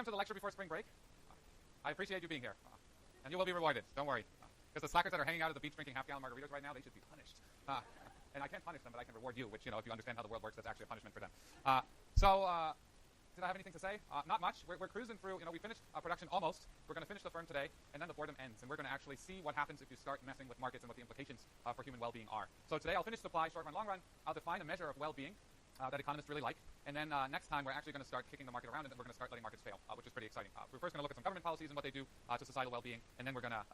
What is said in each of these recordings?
welcome to the lecture before spring break. I appreciate you being here. And you will be rewarded, don't worry. Because the slackers that are hanging out at the beach drinking half-gallon margaritas right now, they should be punished. And I can't punish them, but I can reward you, which, if you understand how the world works, that's actually a punishment for them. Did I have anything to say? Not much. We're cruising through. We finished production almost. We're going to finish the firm today, and then the boredom ends. And we're going to actually see what happens if you start messing with markets and what the implications for human well-being are. So today I'll finish supply, short run, long run. I'll define a measure of well-being that economists really like. And then next time we're actually going to start kicking the market around, and then we're going to start letting markets fail, which is pretty exciting. We're first going to look at some government policies and what they do to societal well-being, and then we're going to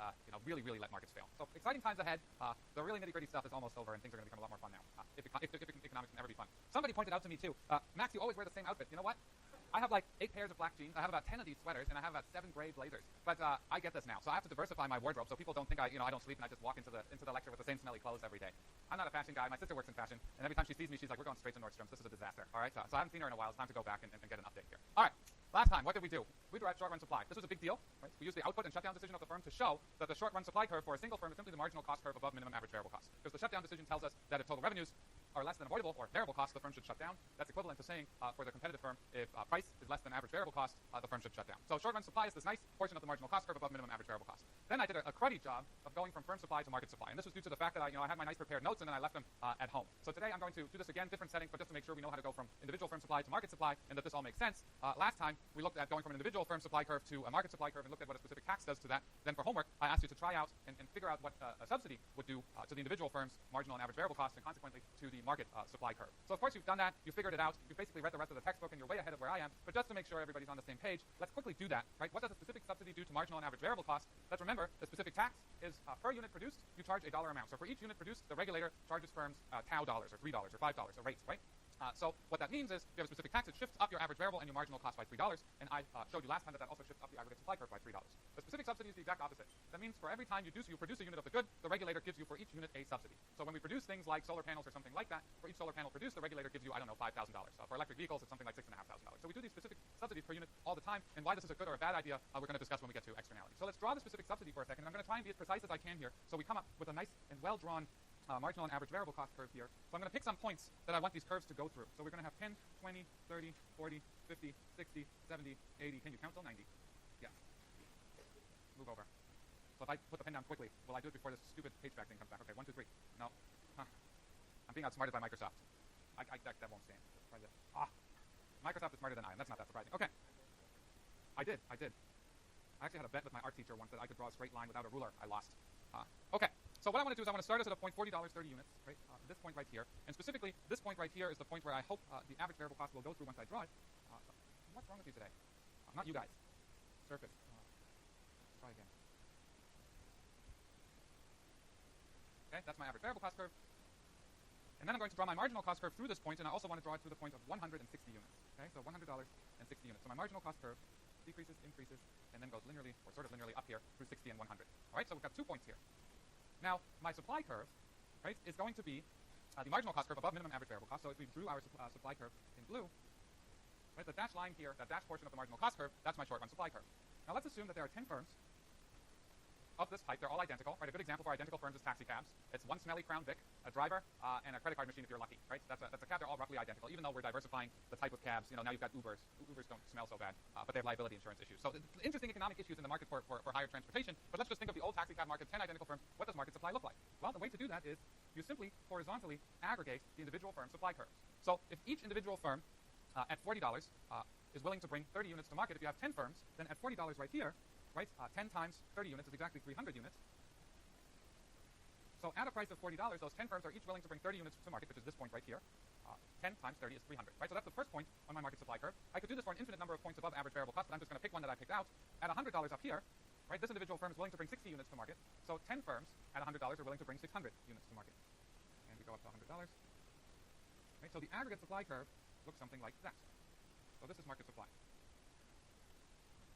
really, really let markets fail. So exciting times ahead. The really nitty-gritty stuff is almost over, and things are going to become a lot more fun now. If economics can ever be fun. Somebody pointed out to me too, Max, you always wear the same outfit. You know what? I have like 8 pairs of black jeans. I have about 10 of these sweaters, and I have about 7 gray blazers. But I get this now, so I have to diversify my wardrobe so people don't think I don't sleep and I just walk into the lecture with the same smelly clothes every day. I'm not a fashion guy. My sister works in fashion, and every time she sees me, she's like, "We're going straight to Nordstrom's. This is a disaster." All right, so I haven't seen her in a while. It's time to go back and get an update here. All right. Last time, what did we do? We derived short-run supply. This was a big deal. Right? We used the output and shutdown decision of the firm to show that the short-run supply curve for a single firm is simply the marginal cost curve above minimum average variable cost. Because the shutdown decision tells us that if total revenues are less than avoidable or variable costs, the firm should shut down. That's equivalent to saying for the competitive firm, if price is less than average variable cost, the firm should shut down. So short-run supply is this nice portion of the marginal cost curve above minimum average variable cost. Then I did a cruddy job of going from firm supply to market supply. And this was due to the fact that I had my nice prepared notes and then I left them at home. So today I'm going to do this again, different settings, but just to make sure we know how to go from individual firm supply to market supply and that this all makes sense. Last time we looked at going from an individual firm supply curve to a market supply curve and looked at what a specific tax does to that. Then for homework, I asked you to try out and figure out what a subsidy would do to the individual firm's marginal and average variable costs and consequently to the market supply curve. So of course you've done that, you figured it out, you've basically read the rest of the textbook and you're way ahead of where I am, but just to make sure everybody's on the same page, let's quickly do that, right? What does a specific subsidy do to marginal and average variable costs? Let's remember, the specific tax is per unit produced, you charge a dollar amount. So for each unit produced, the regulator charges firms $2 or $3 or $5, a rate, right? So what that means is if you have a specific tax, it shifts up your average variable and your marginal cost by $3. And I showed you last time that also shifts up the aggregate supply curve by $3. The specific subsidy is the exact opposite. That means for every time you produce a unit of the good, the regulator gives you for each unit a subsidy. So when we produce things like solar panels or something like that, for each solar panel produced, the regulator gives you, $5,000. For electric vehicles, it's something like $6,500. So we do these specific subsidies per unit all the time. And why this is a good or a bad idea, we're going to discuss when we get to externality. So let's draw the specific subsidy for a second. And I'm going to try and be as precise as I can here so we come up with a nice and well-drawn marginal and average variable cost curve here. So I'm going to pick some points that I want these curves to go through. So we're going to have 10, 20, 30, 40, 50, 60, 70, 80. Can you count till 90? Yeah. Move over. So if I put the pen down quickly, will I do it before this stupid HVAC thing comes back? Okay, 1, 2, 3. No. Huh. I'm being outsmarted by Microsoft. That won't stand. Microsoft is smarter than I am. That's not that surprising. Okay. I did. I actually had a bet with my art teacher once that I could draw a straight line without a ruler. I lost. Okay. So what I want to do is I want to start us at a point $40, 30 units, right? This point right here. And specifically, this point right here is the point where I hope the average variable cost will go through once I draw it. What's wrong with you today? Not you guys. Surface. Try again. Okay, that's my average variable cost curve. And then I'm going to draw my marginal cost curve through this point, and I also want to draw it through the point of 160 units. Okay, so $100 and 60 units. So my marginal cost curve decreases, increases, and then goes linearly, or sort of linearly up here through 60 and 100. All right, so we've got 2 points here. Now, my supply curve, right, is going to be the marginal cost curve above minimum average variable cost. So if we drew our supply curve in blue, right, the dashed line here, that dashed portion of the marginal cost curve, that's my short-run supply curve. Now let's assume that there are 10 firms of this type. They're all identical, right? A good example for identical firms is taxi cabs. It's one smelly Crown Vic, a driver, and a credit card machine if you're lucky, right? That's a cab. They're all roughly identical, even though we're diversifying the type of cabs. Now you've got Ubers. Ubers don't smell so bad, but they have liability insurance issues. So interesting economic issues in the market for higher transportation. But let's just think of the old taxi cab market, 10 identical firms. What does market supply look like? Well, the way to do that is you simply horizontally aggregate the individual firm supply curves. So if each individual firm at $40 is willing to bring 30 units to market, if you have 10 firms, then at $40 right here, right, 10 times 30 units is exactly 300 units. So at a price of $40, those 10 firms are each willing to bring 30 units to market, which is this point right here. 10 times 30 is 300, right? So that's the first point on my market supply curve. I could do this for an infinite number of points above average variable cost, but I'm just going to pick one that I picked out. At $100 up here, right, this individual firm is willing to bring 60 units to market. So 10 firms at $100 are willing to bring 600 units to market. And we go up to $100. Right, so the aggregate supply curve looks something like that. So this is market supply.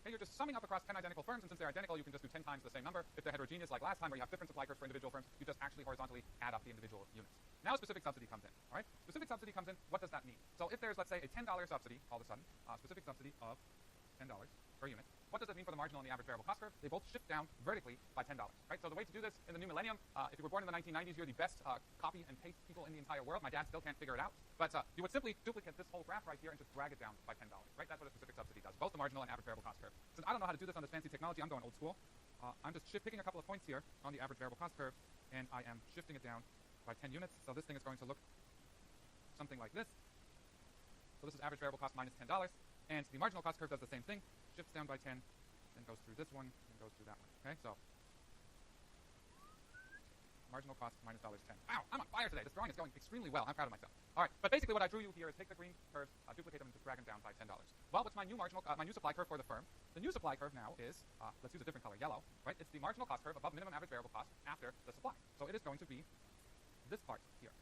Okay, you're just summing up across 10 identical firms, and since they're identical, you can just do 10 times the same number. If they're heterogeneous, like last time, where you have different supply curves for individual firms, you just actually horizontally add up the individual units. Now a specific subsidy comes in, all right? Specific subsidy comes in, what does that mean? So if there's, let's say, a $10 subsidy, all of a sudden, specific subsidy of $10, $10 per unit. What does that mean for the marginal and the average variable cost curve? They both shift down vertically by $10, right? So the way to do this in the new millennium, if you were born in the 1990s, you're the best copy and paste people in the entire world. My dad still can't figure it out. But you would simply duplicate this whole graph right here and just drag it down by $10, right? That's what a specific subsidy does, both the marginal and average variable cost curve. Since I don't know how to do this on this fancy technology, I'm going old school. I'm just picking a couple of points here on the average variable cost curve, and I am shifting it down by 10 units. So this thing is going to look something like this. So this is average variable cost minus $10, and the marginal cost curve does the same thing, shifts down by 10, then goes through this one, and goes through that one. Okay, so marginal cost minus $10. Wow, I'm on fire today. This drawing is going extremely well. I'm proud of myself. All right, but basically what I drew you here is take the green curves, duplicate them, and just drag them down by $10. Well, what's my new my new supply curve for the firm? The new supply curve now is, let's use a different color, yellow, right? It's the marginal cost curve above minimum average variable cost after the supply. So it is going to be this part here.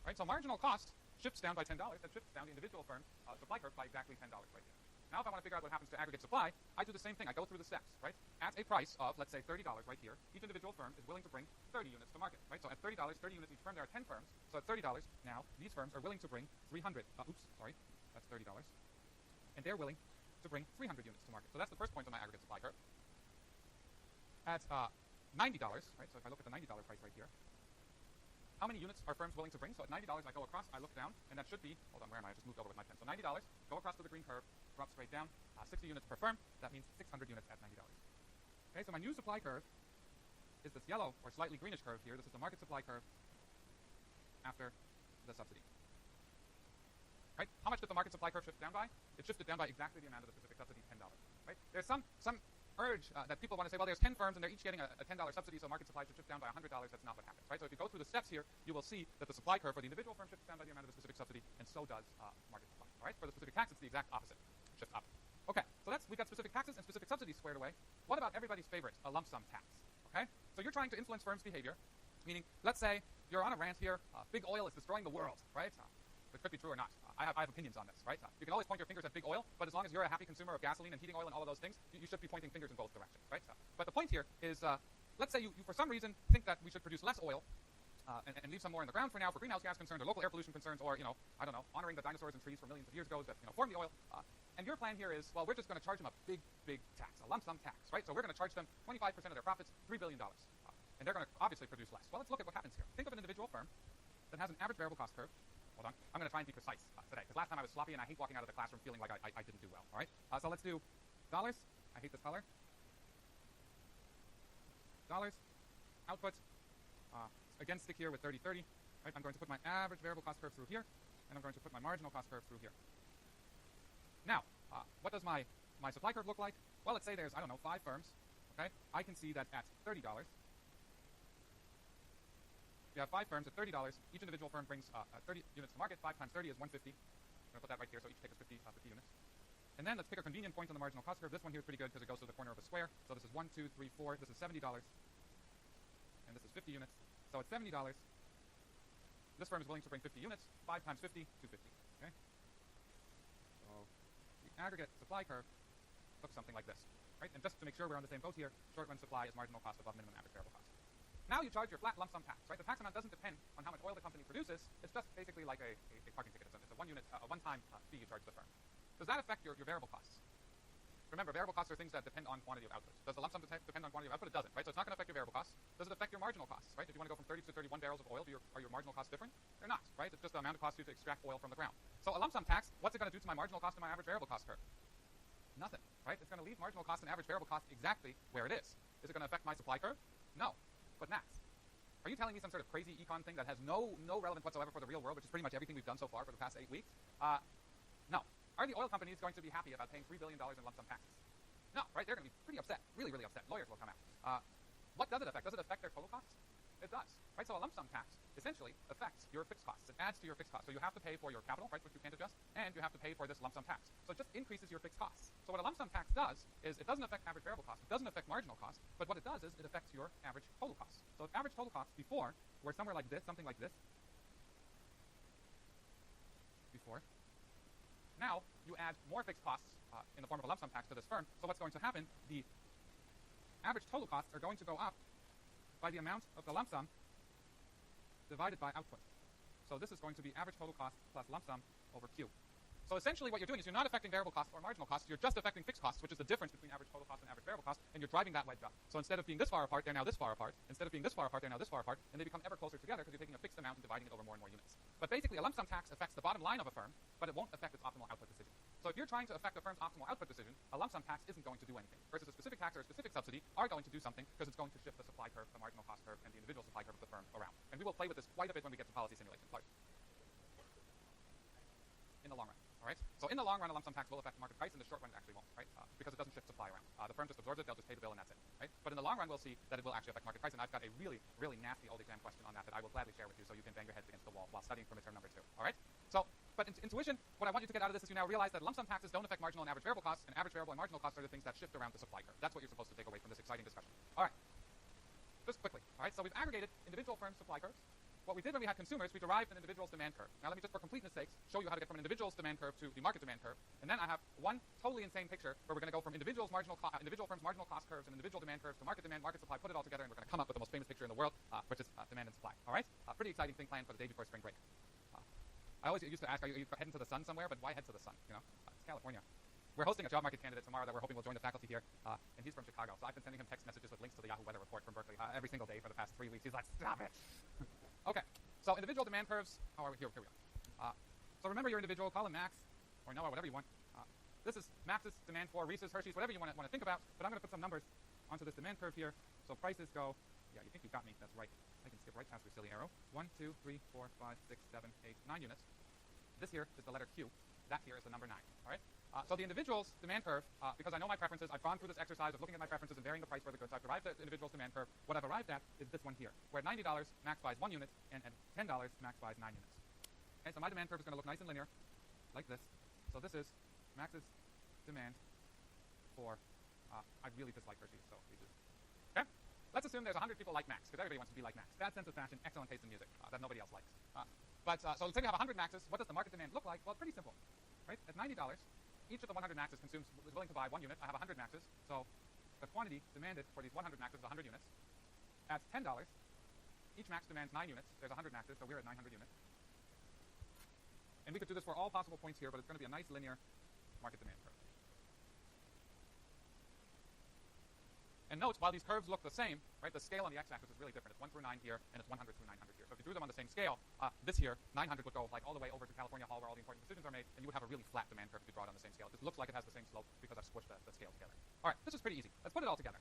Right, so marginal cost shifts down by $10. That shifts down the individual firm supply curve by exactly $10 right here. Now, if I want to figure out what happens to aggregate supply, I do the same thing. I go through the steps, right? At a price of, let's say, $30 right here, each individual firm is willing to bring 30 units to market, right? So at $30, 30 units each firm, there are 10 firms. So at $30 now, these firms are willing to bring 300. That's $30. And they're willing to bring 300 units to market. So that's the first point on my aggregate supply curve. At $90, right? So if I look at the $90 price right here, how many units are firms willing to bring? So at $90, I go across, I look down, and that should be, hold on, where am I? I just moved over with my pen. So $90, go across to the green curve, drop straight down, 60 units per firm. That means 600 units at $90. Okay, so my new supply curve is this yellow or slightly greenish curve here. This is the market supply curve after the subsidy. Right? How much did the market supply curve shift down by? It shifted down by exactly the amount of the specific subsidy, $10. Right? There's some urge that people want to say, well, there's 10 firms and they're each getting a $10 subsidy, so market supply should shift down by $100. That's not what happens, right? So if you go through the steps here, you will see that the supply curve for the individual firm shifts down by the amount of the specific subsidy, and so does market supply. All right? For the specific tax, it's the exact opposite, shifts up. Okay, so we've got specific taxes and specific subsidies squared away. What about everybody's favorite, a lump sum tax? Okay, so you're trying to influence firms' behavior, meaning, let's say you're on a rant here, big oil is destroying the world, right? It could be true or not. I have opinions on this, right? You can always point your fingers at big oil, but as long as you're a happy consumer of gasoline and heating oil and all of those things, you should be pointing fingers in both directions, right? But the point here is, let's say you for some reason think that we should produce less oil and leave some more in the ground for now for greenhouse gas concerns or local air pollution concerns, or, I don't know, honoring the dinosaurs and trees from millions of years ago that, formed the oil. And your plan here is, well, we're just going to charge them a big, big tax, a lump sum tax, right? So we're going to charge them 25% of their profits, $3 billion. And they're going to obviously produce less. Well, let's look at what happens here. Think of an individual firm that has an average variable cost curve. Hold on. I'm going to try and be precise today, because last time I was sloppy and I hate walking out of the classroom feeling like I didn't do well, all right? So let's do dollars. I hate this color. Dollars. Output. Again, stick here with 30-30. Right? I'm going to put my average variable cost curve through here, and I'm going to put my marginal cost curve through here. Now, what does my supply curve look like? Well, let's say there's, 5 firms. Okay? I can see that at $30, you have 5 firms at $30. Each individual firm brings 30 units to market. 5 times 30 is 150. I'm going to put that right here, so each take us 50 units. And then let's pick a convenient point on the marginal cost curve. This one here is pretty good because it goes to the corner of a square. So this is 1, 2, 3, 4. This is $70. And this is 50 units. So it's $70. This firm is willing to bring 50 units. 5 times 50, 250. Okay? So the aggregate supply curve looks something like this. Right? And just to make sure we're on the same boat here, short run supply is marginal cost above minimum average variable cost. Now you charge your flat lump sum tax, right? The tax amount doesn't depend on how much oil the company produces. It's just basically like a parking ticket. It's a one-time fee you charge the firm. Does that affect your variable costs? Remember, variable costs are things that depend on quantity of output. Does the lump sum depend on quantity of output? It doesn't, right? So it's not going to affect your variable costs. Does it affect your marginal costs, right? If you want to go from 30 to 31 barrels of oil, are your marginal costs different? They're not, right? It's just the amount it costs you to extract oil from the ground. So a lump sum tax, what's it going to do to my marginal cost and my average variable cost curve? Nothing, right? It's going to leave marginal cost and average variable cost exactly where it is. Is it going to affect my supply curve? No, but max. Are you telling me some sort of crazy econ thing that has no relevance whatsoever for the real world, which is pretty much everything we've done so far for the past 8 weeks? No. Are the oil companies going to be happy about paying $3 billion in lump sum taxes? No, right? They're going to be pretty upset, really, really upset. Lawyers will come out. What does it affect? Does it affect their total costs? It does, right? So a lump sum tax essentially affects your fixed costs. It adds to your fixed costs. So you have to pay for your capital, right, which you can't adjust, and you have to pay for this lump sum tax. So it just increases your fixed costs. So what a lump sum tax does is it doesn't affect average variable costs. It doesn't affect marginal costs. But what it does is it affects your average total costs. So if average total costs before were somewhere like this, something like this, before, now you add more fixed costs in the form of a lump sum tax to this firm. So what's going to happen? The average total costs are going to go up by the amount of the lump sum divided by output. So this is going to be average total cost plus lump sum over Q. So essentially what you're doing is you're not affecting variable costs or marginal costs, you're just affecting fixed costs, which is the difference between average total cost and average variable cost, and you're driving that wedge up. So instead of being this far apart, they're now this far apart. Instead of being this far apart, they're now this far apart, and they become ever closer together because you're taking a fixed amount and dividing it over more and more units. But basically, a lump sum tax affects the bottom line of a firm, but it won't affect its optimal output decision. So if you're trying to affect a firm's optimal output decision, a lump sum tax isn't going to do anything, versus a specific tax or a specific subsidy are going to do something because it's going to shift the supply curve, the marginal cost curve, and the individual supply curve of the firm around. And we will play with this quite a bit when we get to policy simulation. In the long run, all right? So in the long run, a lump sum tax will affect the market price. In the short run, it actually won't, right? Because it doesn't shift supply around. The firm just absorbs it, they'll just pay the bill, and that's it, right? But in the long run, we'll see that it will actually affect market price, and I've got a really, really nasty old exam question on that I will gladly share with you so you can bang your heads against the wall while studying for midterm number 2, all right? So, but intuition, what I want you to get out of this is you now realize that lump sum taxes don't affect marginal and average variable costs, and average variable and marginal costs are the things that shift around the supply curve. That's what you're supposed to take away from this exciting discussion. All right, just quickly, all right? So we've aggregated individual firm supply curves. What we did when we had consumers, we derived an individual's demand curve. Now let me just, for completeness sakes, show you how to get from an individual's demand curve to the market demand curve. And then I have one totally insane picture where we're going to go from individual firms' marginal cost curves and individual demand curves to market demand, market supply, put it all together, and we're going to come up with the most famous picture in the world, which is demand and supply. All right? Pretty exciting thing planned for the day before spring break. I always used to ask, are you heading to the sun somewhere? But why head to the sun? You know, it's California. We're hosting a job market candidate tomorrow that we're hoping will join the faculty here, and he's from Chicago. So I've been sending him text messages with links to the Yahoo Weather Report from Berkeley every single day for the past 3 weeks. He's like, stop it. Okay. So individual demand curves, how are we? Here we are. So remember your individual, call him Max, or Noah, whatever you want. This is Max's demand for Reese's, Hershey's, whatever you want to think about, but I'm going to put some numbers onto this demand curve here. So prices go, yeah, you think you got me, that's right. I can skip right past your silly arrow. 1, 2, 3, 4, 5, 6, 7, 8, 9 units. This here is the letter Q. That here is the number 9, all right? So the individual's demand curve, because I know my preferences, I've gone through this exercise of looking at my preferences and varying the price for the goods. I've derived the individual's demand curve. What I've arrived at is this one here, where at $90, Max buys 1 unit, and at $10, Max buys 9 units. Okay, so my demand curve is going to look nice and linear, like this. So this is Max's demand for, I really dislike Hershey's, so we do. Okay? Let's assume there's 100 people like Max, because everybody wants to be like Max. Bad sense of fashion, excellent taste in music, that nobody else likes. So let's say we have 100 Maxes. What does the market demand look like? Well, it's pretty simple, right? At $90, each of the 100 Maxes is willing to buy 1 unit. I have 100 Maxes, so the quantity demanded for these 100 Maxes is 100 units. At $10, each Max demands 9 units. There's 100 Maxes, so we're at 900 units. And we could do this for all possible points here, but it's going to be a nice linear market demand curve. And note, while these curves look the same, right, the scale on the x-axis is really different. It's 1 through 9 here, and it's 100 through 900 here. So if you drew them on the same scale, this here, 900 would go like all the way over to California Hall where all the important decisions are made, and you would have a really flat demand curve if you draw it on the same scale. This looks like it has the same slope because I've squished the scale together. All right, this is pretty easy. Let's put it all together.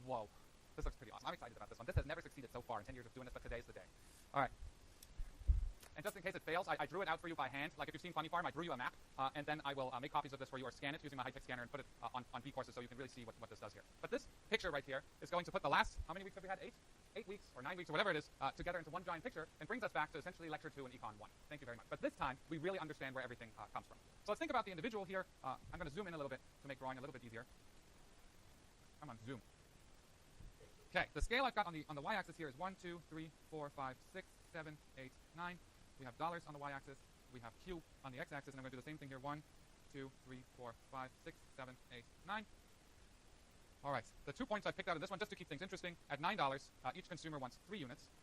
Whoa, this looks pretty awesome. I'm excited about this one. This has never succeeded so far in 10 years of doing this, but today's the day. All right. And just in case it fails, I drew it out for you by hand. Like if you've seen Funny Farm, I drew you a map, and then I will make copies of this for you or scan it using my high-tech scanner and put it on B courses so you can really see what this does here. But this picture right here is going to put the last, how many weeks have we had? 8 weeks or 9 weeks or whatever it is, together into one giant picture and brings us back to essentially lecture 2 in Econ 1. Thank you very much. But this time, we really understand where everything comes from. So let's think about the individual here. I'm going to zoom in a little bit to make drawing a little bit easier. Come on, zoom. Okay, the scale I've got on the y-axis here is 1, 2, 3, 4, 5, 6, 7, 8, 9. We have dollars on the y-axis. We have Q on the x-axis, and I'm going to do the same thing here. 1, 2, 3, 4, 5, 6, 7, 8, 9. All right, the 2 points I picked out of this one, just to keep things interesting, at $9, each consumer wants 3 units.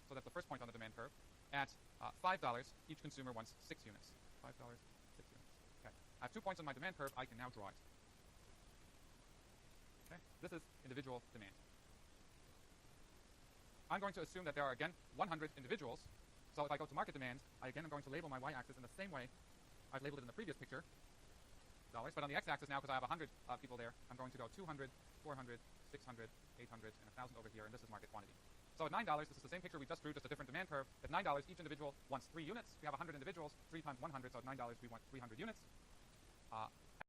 So that's the first point on the demand curve. At $5, each consumer wants 6 units. $5, 6 units. Okay, I have 2 points on my demand curve. I can now draw it. Okay, this is individual demand. I'm going to assume that there are, again, 100 individuals. So if I go to market demand, I again am going to label my y-axis in the same way I've labeled it in the previous picture, dollars. But on the x-axis now, because I have 100 people there, I'm going to go 200, 400, 600, 800, and 1,000 over here, and this is market quantity. So at $9, this is the same picture we just drew, just a different demand curve. At $9, each individual wants 3 units. We have 100 individuals, 3 times 100, so at $9 we want 300 units.